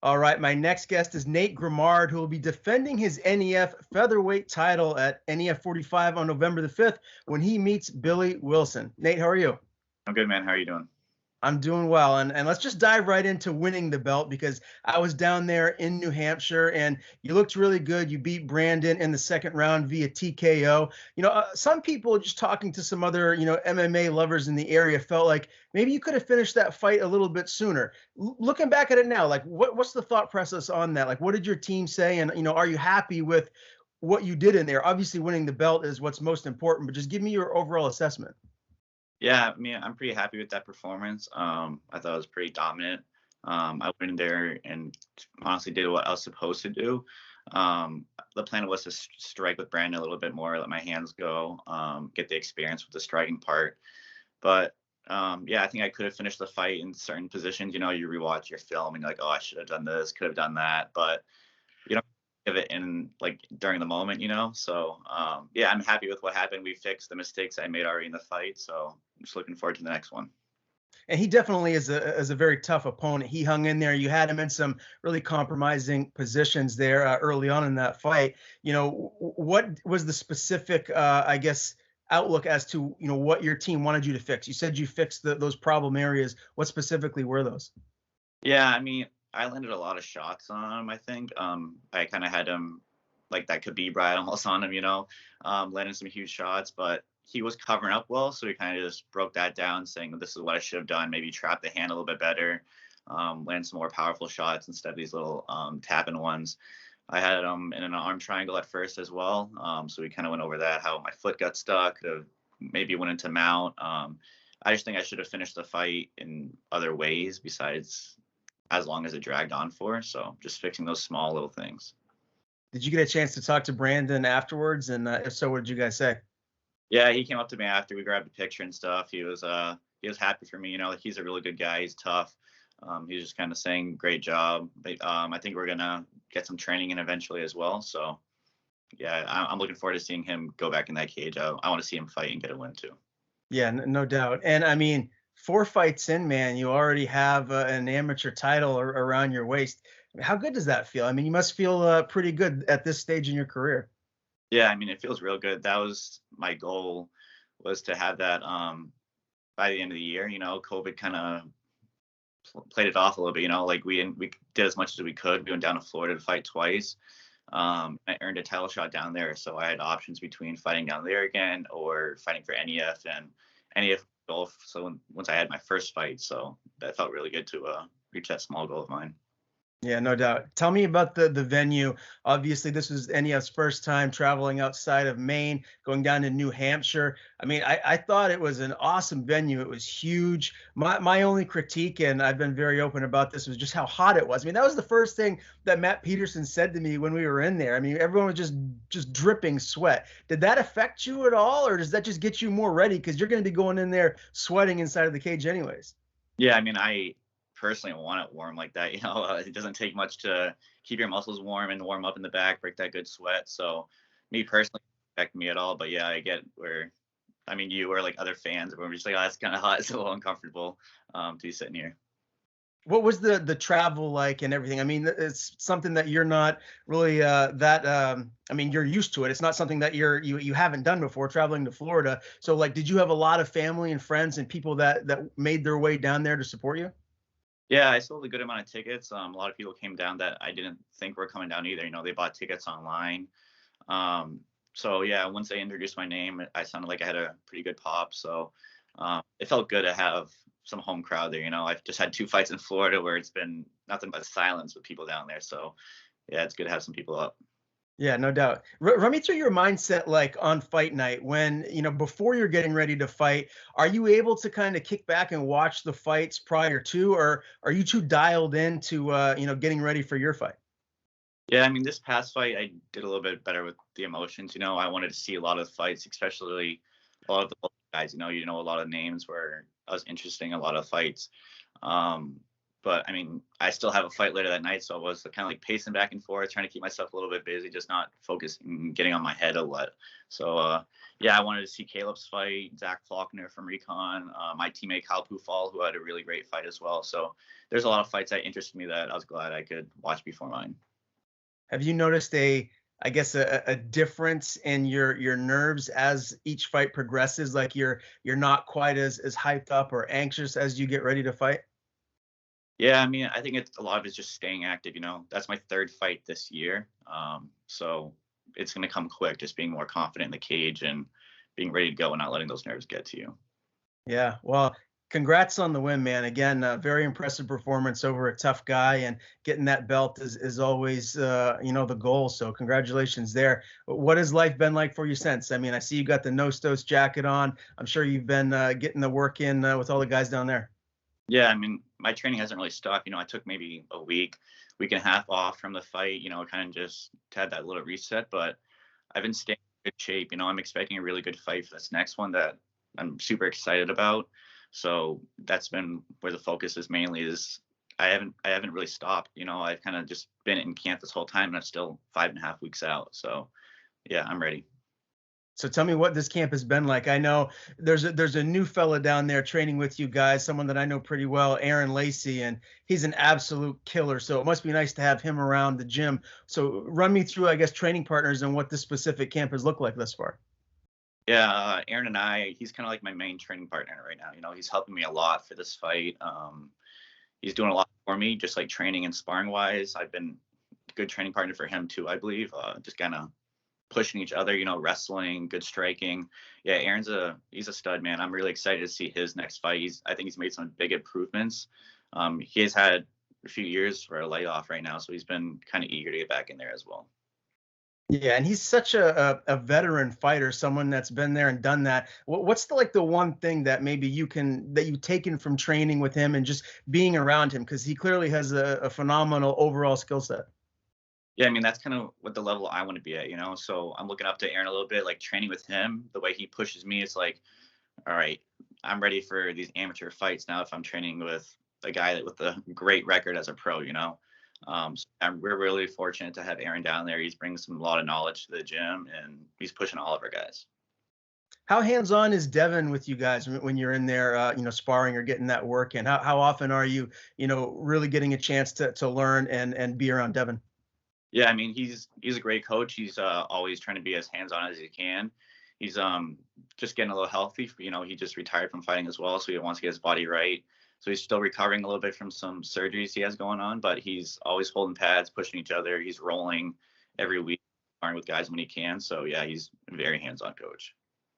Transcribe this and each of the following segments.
All right, my next guest is Nate Grimard, who will be defending his NEF featherweight title at NEF 45 on November the 5th when he meets Billy Wilson. Nate, how are you? I'm good, man. How are you doing? I'm doing well. And let's just dive right into winning the belt because I was down there in New Hampshire and you looked really good. You beat Brandon in the second round via TKO. Some people just talking to some other, MMA lovers in the area felt like maybe you could have finished that fight a little bit sooner. Looking back at it now, like what's the thought process on that? Like, what did your team say? And, are you happy with what you did in there? Obviously, winning the belt is what's most important, but just give me your overall assessment. Yeah, I mean, I'm pretty happy with that performance. I thought it was pretty dominant. I went in there and honestly did what I was supposed to do. The plan was to strike with Brandon a little bit more, let my hands go, get the experience with the striking part. But yeah, I think I could have finished the fight in certain positions. You rewatch your film and you're like, oh, I should have done this, could have done that. But you don't give it in like during the moment, So yeah, I'm happy with what happened. We fixed the mistakes I made already in the fight, so I'm just looking forward to the next one. And he definitely is a very tough opponent. He hung in there. You had him in some really compromising positions there early on in that fight. What was the specific, I guess, outlook as to what your team wanted you to fix? You said you fixed those problem areas. What specifically were those? Yeah, I mean, I landed a lot of shots on him. I think I kind of had him like that Khabib ride almost on him, landing some huge shots, but he was covering up well, so he kind of just broke that down, saying this is what I should have done. Maybe trap the hand a little bit better, land some more powerful shots instead of these little tapping ones. I had him in an arm triangle at first as well, so we kind of went over that. How my foot got stuck, could have maybe went into mount. I just think I should have finished the fight in other ways besides as long as it dragged on for. So just fixing those small little things. Did you get a chance to talk to Brandon afterwards? And if so, what did you guys say? Yeah, he came up to me after we grabbed a picture and stuff. He was happy for me. Like he's a really good guy. He's tough. He's just kind of saying great job. But, I think we're gonna get some training in eventually as well. So yeah, I'm looking forward to seeing him go back in that cage. I want to see him fight and get a win too. Yeah, no doubt. And I mean, four fights in, man, you already have an amateur title around your waist. How good does that feel? I mean, you must feel pretty good at this stage in your career. Yeah, I mean, it feels real good. That was my goal, was to have that by the end of the year. COVID kind of played it off a little bit. Like we did as much as we could. We went down to Florida to fight twice. I earned a title shot down there, so I had options between fighting down there again or fighting for NEF and NEF goal. So once I had my first fight, so that felt really good to reach that small goal of mine. Yeah, no doubt. Tell me about the venue. Obviously, this was NEF's first time traveling outside of Maine, going down to New Hampshire. I mean, I thought it was an awesome venue. It was huge. My only critique, and I've been very open about this, was just how hot it was. I mean, that was the first thing that Matt Peterson said to me when we were in there. I mean, everyone was just dripping sweat. Did that affect you at all, or does that just get you more ready because you're going to be going in there sweating inside of the cage anyways? Yeah, I mean, I personally want it warm like that. It doesn't take much to keep your muscles warm and warm up in the back, break that good sweat. So me personally, it didn't affect me at all. But yeah, I get where, I mean, you or like other fans, where we're just like, oh, it's kind of hot, it's a little uncomfortable to be sitting here. What was the travel like and everything? I mean, it's something that you're not really that I mean, you're used to it. It's not something that you haven't done before, traveling to Florida. So like, did you have a lot of family and friends and people that made their way down there to support you? Yeah, I sold a good amount of tickets. A lot of people came down that I didn't think were coming down either. They bought tickets online. So yeah, once they introduced my name, I sounded like I had a pretty good pop. So it felt good to have some home crowd there. I've just had two fights in Florida where it's been nothing but silence with people down there. So yeah, it's good to have some people up. Yeah, no doubt. Run me through your mindset like on fight night when, before you're getting ready to fight, are you able to kind of kick back and watch the fights prior to, or are you too dialed into, getting ready for your fight? Yeah, I mean, this past fight, I did a little bit better with the emotions. I wanted to see a lot of fights, especially a lot of the local guys. A lot of names where I was interesting, a lot of fights. Um, but I mean, I still have a fight later that night, so I was kind of like pacing back and forth, trying to keep myself a little bit busy, just not focusing, getting on my head a lot. So yeah, I wanted to see Caleb's fight, Zach Faulkner from Recon, my teammate Kyle Pufall, who had a really great fight as well. So there's a lot of fights that interested me that I was glad I could watch before mine. Have you noticed I guess a difference in your nerves as each fight progresses? Like you're not quite as hyped up or anxious as you get ready to fight? Yeah, I mean, I think it's a lot of it's just staying active. That's my third fight this year, so it's gonna come quick. Just being more confident in the cage and being ready to go and not letting those nerves get to you. Yeah. Well, congrats on the win, man. Again, very impressive performance over a tough guy, and getting that belt is always the goal. So congratulations there. What has life been like for you since? I mean, I see you got the Nostos jacket on. I'm sure you've been getting the work in with all the guys down there. Yeah, I mean, my training hasn't really stopped. I took maybe a week and a half off from the fight. Kind of just had that little reset, but I've been staying in good shape. I'm expecting a really good fight for this next one that I'm super excited about. So that's been where the focus is mainly. Is I haven't really stopped. I've kind of just been in camp this whole time, and I'm still 5.5 weeks out. So yeah, I'm ready. So tell me what this camp has been like. I know there's a new fella down there training with you guys, someone that I know pretty well, Aaron Lacey, and he's an absolute killer. So it must be nice to have him around the gym. So run me through, I guess, training partners and what this specific camp has looked like thus far. Yeah, Aaron and he's kind of like my main training partner right now. He's helping me a lot for this fight. He's doing a lot for me, just like training and sparring wise. I've been a good training partner for him too, I believe. Just kind of pushing each other, wrestling, good striking. Yeah, he's a stud, man. I'm really excited to see his next fight. I think he's made some big improvements. He has had a few years for a layoff right now, so he's been kind of eager to get back in there as well. Yeah, and he's such a veteran fighter, someone that's been there and done that. What's the one thing that maybe you've taken from training with him and just being around him? Because he clearly has a phenomenal overall skill set. Yeah, I mean, that's kind of what the level I want to be at. So I'm looking up to Aaron a little bit, like training with him, the way he pushes me. It's like, all right, I'm ready for these amateur fights now if I'm training with a guy with a great record as a pro. We're really fortunate to have Aaron down there. He's bringing a lot of knowledge to the gym, and he's pushing all of our guys. How hands-on is Devin with you guys when you're in there, sparring or getting that work in? How often are you, really getting a chance to learn and be around Devin? Yeah, I mean, he's a great coach. He's always trying to be as hands-on as he can. He's just getting a little healthy. He just retired from fighting as well, so he wants to get his body right. So he's still recovering a little bit from some surgeries he has going on, but he's always holding pads, pushing each other. He's rolling every week, sparring with guys when he can. So yeah, he's a very hands-on coach.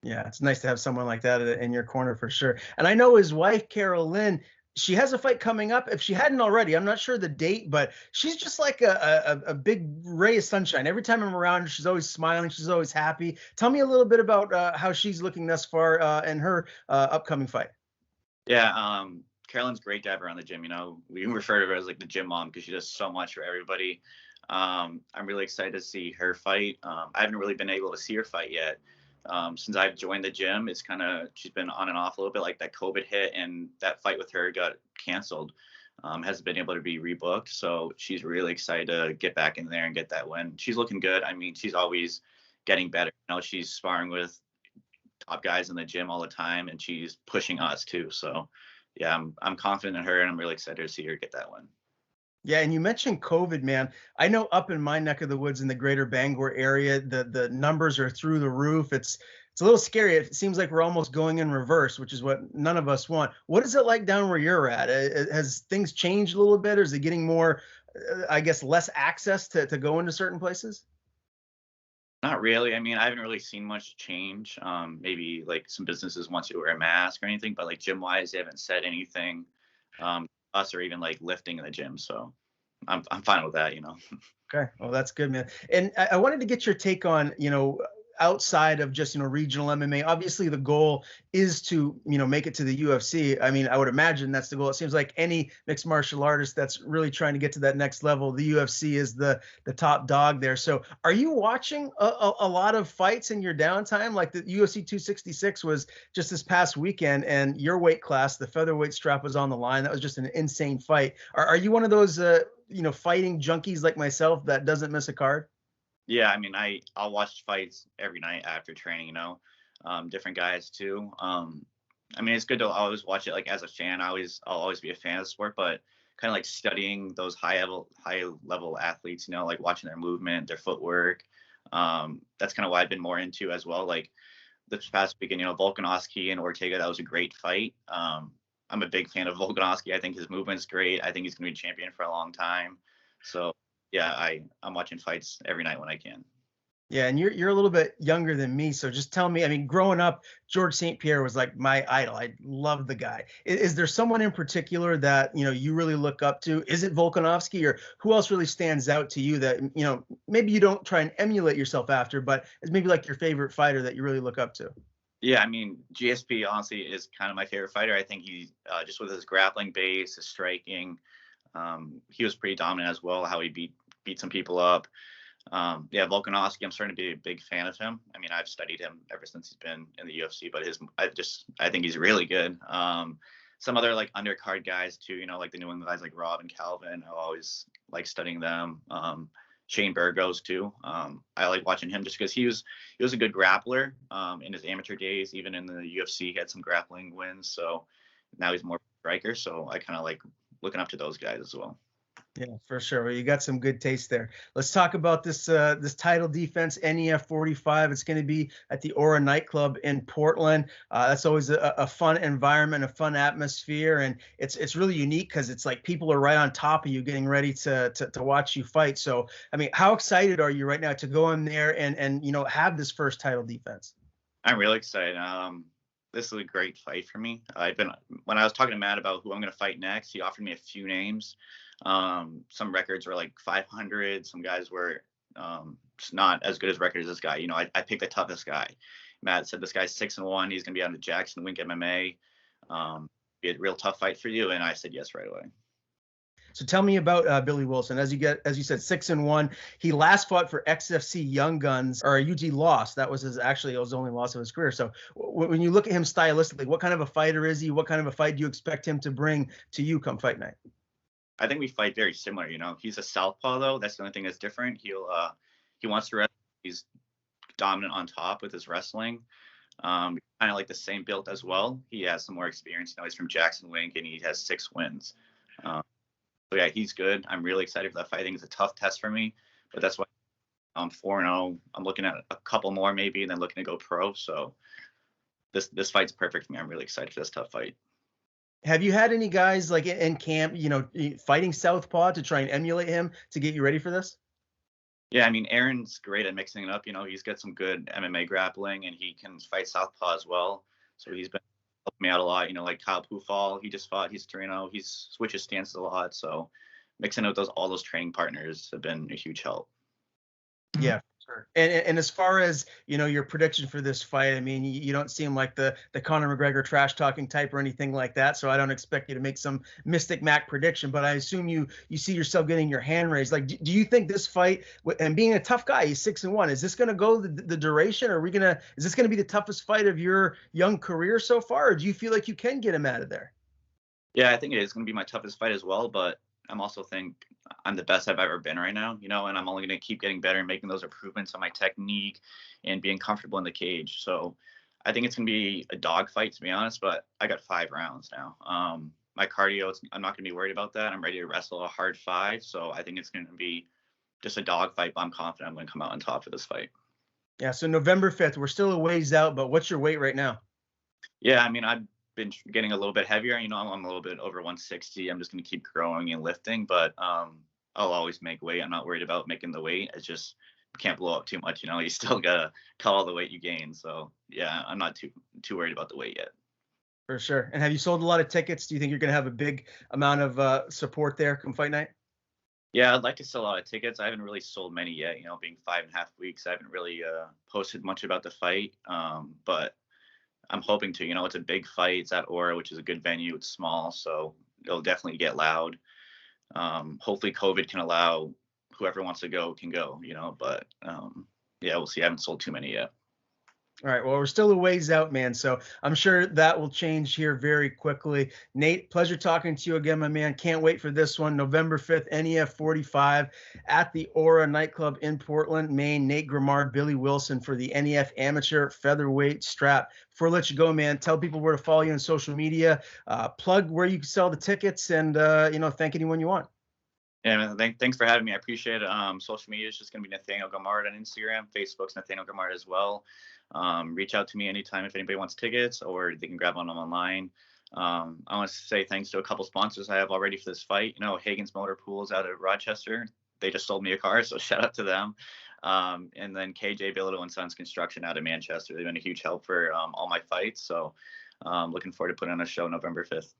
Yeah, it's nice to have someone like that in your corner for sure. And I know his wife, Carol Lynn, she has a fight coming up. If she hadn't already, I'm not sure the date, but she's just like a big ray of sunshine. Every time I'm around her, she's always smiling. She's always happy. Tell me a little bit about how she's looking thus far in her upcoming fight. Yeah, Carolyn's great to have around the gym. We refer to her as like the gym mom because she does so much for everybody. I'm really excited to see her fight. I haven't really been able to see her fight yet. Since I've joined the gym, she's been on and off a little bit, like that COVID hit and that fight with her got canceled. Hasn't been able to be rebooked. So she's really excited to get back in there and get that win. She's looking good. I mean, she's always getting better. She's sparring with top guys in the gym all the time, and she's pushing us too. So yeah, I'm confident in her, and I'm really excited to see her get that win. Yeah, and you mentioned COVID, man. I know up in my neck of the woods in the greater Bangor area, the numbers are through the roof. It's a little scary. It seems like we're almost going in reverse, which is what none of us want. What is it like down where you're at? Has things changed a little bit, or is it getting more, I guess, less access to go into certain places? Not really. I mean, I haven't really seen much change. Maybe like some businesses want you to wear a mask or anything, but like gym wise, they haven't said anything. Us or even like lifting in the gym. So I'm fine with that. Okay, well, that's good, man. And I wanted to get your take on, outside of just, regional MMA? Obviously, the goal is to, make it to the UFC. I mean, I would imagine that's the goal. It seems like any mixed martial artist that's really trying to get to that next level, the UFC is the top dog there. So, are you watching a lot of fights in your downtime? Like the UFC 266 was just this past weekend, and your weight class, the featherweight strap, was on the line. That was just an insane fight. Are you one of those, fighting junkies like myself that doesn't miss a card? Yeah, I mean, I'll watch fights every night after training, different guys too. I mean, it's good to always watch it like as a fan. I'll always be a fan of the sport, but kind of like studying those high level athletes, like watching their movement, their footwork. That's kind of why I've been more into as well. Like this past weekend, Volkanovski and Ortega, that was a great fight. I'm a big fan of Volkanovski. I think his movement's great. I think he's going to be champion for a long time. So yeah, I'm watching fights every night when I can. Yeah, and you're a little bit younger than me, so just tell me. I mean, growing up, George St. Pierre was like my idol. I love the guy. Is there someone in particular that you really look up to? Is it Volkanovski, or who else really stands out to you that maybe you don't try and emulate yourself after, but is maybe like your favorite fighter that you really look up to? Yeah, I mean, GSP honestly is kind of my favorite fighter. I think he just with his grappling base, his striking, he was pretty dominant as well. How he beat some people up. Yeah, Volkanovski, I'm starting to be a big fan of him. I mean, I've studied him ever since he's been in the UFC, but I think he's really good. Some other like undercard guys too, like the New England guys like Rob and Calvin. I always like studying them. Shane Burgos too. I like watching him just because he was a good grappler in his amateur days. Even in the UFC, he had some grappling wins. So now he's more striker. So I kind of like looking up to those guys as well. Yeah, for sure. Well, you got some good taste there. Let's talk about this title defense, NEF 45. It's going to be at the Aura nightclub in Portland. That's always a fun environment, a fun atmosphere, and it's really unique because it's like people are right on top of you, getting ready to watch you fight. So, I mean, how excited are you right now to go in there and have this first title defense? I'm really excited. This is a great fight for me. When I was talking to Matt about who I'm going to fight next, he offered me a few names. Some records were like 500. Some guys were just not as good as records as this guy. I picked the toughest guy. Matt said this guy's 6-1. He's going to be on the Jackson Wink MMA. Be a real tough fight for you. And I said yes right away. So tell me about Billy Wilson. As you said, 6-1. He last fought for XFC Young Guns, or UG lost. That was it was the only loss of his career. So when you look at him stylistically, what kind of a fighter is he? What kind of a fight do you expect him to bring to you come fight night? I think we fight very similar. He's a southpaw though. That's the only thing that's different. He wants to wrestle. He's dominant on top with his wrestling. Kind of like the same build as well. He has some more experience. He's from Jackson Wink and he has 6 wins. So yeah, he's good. I'm really excited for that fight. I think it's a tough test for me, but that's why I'm 4-0. I'm looking at a couple more maybe, and then looking to go pro. So this fight's perfect for me. I'm really excited for this tough fight. Have you had any guys like in camp, fighting southpaw to try and emulate him to get you ready for this? Yeah, I mean, Aaron's great at mixing it up. He's got some good MMA grappling, and he can fight southpaw as well. So he's been helping me out a lot. Like Kyle Pufall, he just fought. He's 3-0. He switches stances a lot. So mixing up all those training partners have been a huge help. Yeah, sure. And as far as your prediction for this fight, I mean, you don't seem like the Conor McGregor trash talking type or anything like that. So I don't expect you to make some Mystic Mac prediction, but I assume you see yourself getting your hand raised. Like, do you think this fight, and being a tough guy, he's 6-1, is this going to go the duration? Or is this going to be the toughest fight of your young career so far? Or do you feel like you can get him out of there? Yeah, I think it is going to be my toughest fight as well, but I'm also think I'm the best I've ever been right now, and I'm only going to keep getting better and making those improvements on my technique and being comfortable in the cage. So I think it's going to be a dog fight, to be honest, but I got 5 rounds now. My cardio, I'm not going to be worried about that. I'm ready to wrestle a hard 5. So I think it's going to be just a dog fight, but I'm confident I'm going to come out on top of this fight. Yeah. So November 5th, we're still a ways out, but what's your weight right now? Yeah. I mean, I've been getting a little bit heavier. I'm a little bit over 160. I'm just going to keep growing and lifting, but I'll always make weight. I'm not worried about making the weight. It's just can't blow up too much. You still gotta cut all the weight you gain. So yeah, I'm not too worried about the weight yet. For sure. And have you sold a lot of tickets? Do you think you're going to have a big amount of support there come fight night? Yeah, I'd like to sell a lot of tickets. I haven't really sold many yet. You know, being 5.5 weeks, I haven't really posted much about the fight. But I'm hoping to. You know, it's a big fight. It's at Aura, which is a good venue. It's small, so it'll definitely get loud. Hopefully, COVID can allow whoever wants to go can go. You know, but yeah, we'll see. I haven't sold too many yet. All right. Well, we're still a ways out, man. So I'm sure that will change here very quickly. Nate, pleasure talking to you again, my man. Can't wait for this one. November 5th, NEF 45 at the Aura nightclub in Portland, Maine. Nate Grimard, Billy Wilson for the NEF amateur featherweight strap. Before I let you go, man, tell people where to follow you on social media, plug where you can sell the tickets, and, thank anyone you want. Yeah, man, thanks for having me. I appreciate it. Social media is just going to be Nathaniel Grimard on Instagram. Facebook's Nathaniel Grimard as well. Reach out to me anytime if anybody wants tickets, or they can grab them online. I want to say thanks to a couple sponsors I have already for this fight. You know, Hagen's Motor Pools out of Rochester. They just sold me a car, so shout out to them. And then KJ Bilodeau and Sons Construction out of Manchester. They've been a huge help for all my fights. So looking forward to putting on a show November 5th.